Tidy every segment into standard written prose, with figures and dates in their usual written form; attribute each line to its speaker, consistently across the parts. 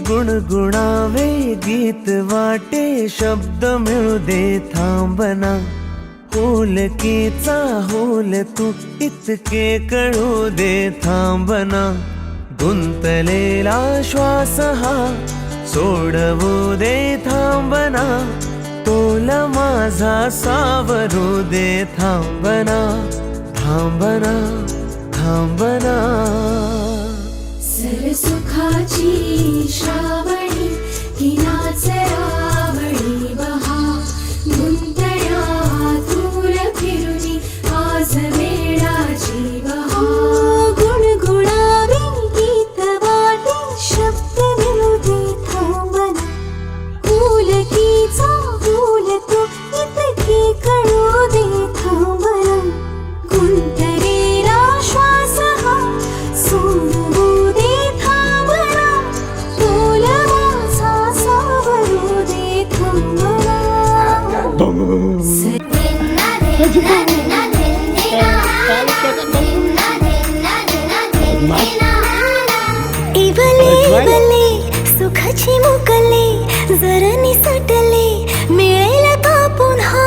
Speaker 1: गुणगुणावे गीत वाटे शब्द मिळू दे थांबना होलकीचा होल तू इतके कळू दे थांबना गुंतलेला श्वास हा सोडवू दे थांबना तोल माझा सावरू दे थांबना थांबना थांबना
Speaker 2: सरसुखाची श्रावणी ही नाचरावणी बहा गुंतण्या दूर फिरुनी आज वेळाची बहा गुणगुणावे गीत वाटे शब्द मिळू दे थांबना फुलकीचा फुल तू इतके कळू दे थांबना गुंतलेला श्वास हा सोडवू दे थांबना तोल माझा सावरू दे थांबना
Speaker 3: इवले इवले सुखाची मुकले जर निसटले मिळेल का पुन्हा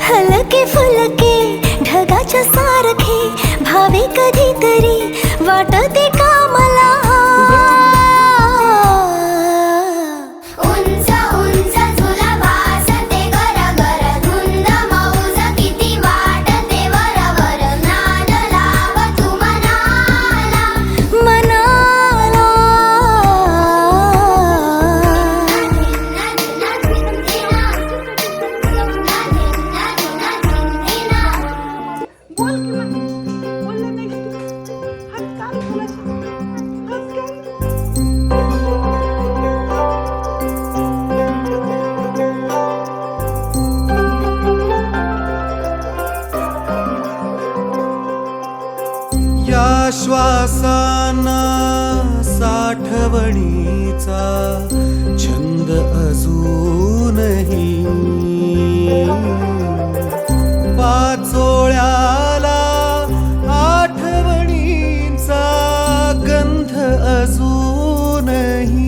Speaker 3: हलके फुलके ढगाच्या सारखे भावे कधीतरी वाटते का मला
Speaker 2: उंच उंच झुला भासते गरगर धुंद मौज किती वाटते वरवर नाद लाव तू मनाला
Speaker 3: मनाला
Speaker 1: या श्वासाना साठवणीचा छंद अजूनही पाचोळ्याला आठवणींचा गंध अजूनही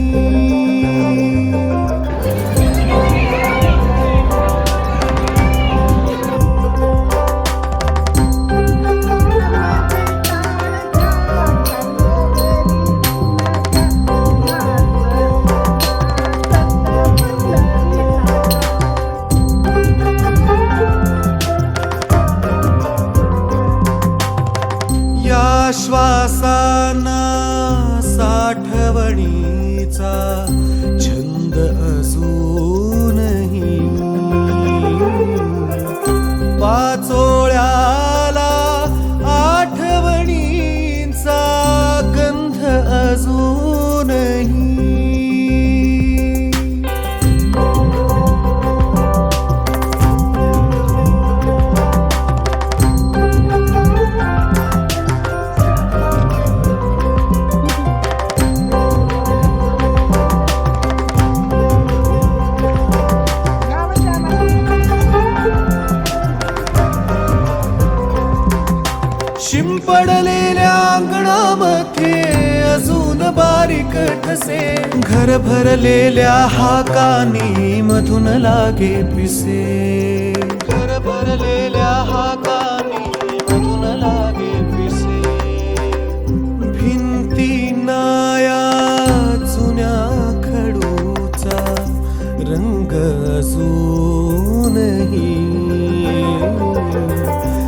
Speaker 1: या श्वासाना साठवणीचा छंद अजूनही पाचोळ्याला आठवणींचा गंध अजूनही शिंपडलेल्या अंगणामध्ये अजून बारीक ठसे घर भरलेल्या हाकानी मधून लागे पिसे घर भरलेल्या हाकानी मधून लागे पिसे भिंतींना या जुन्या खडूचा रंग अजूनही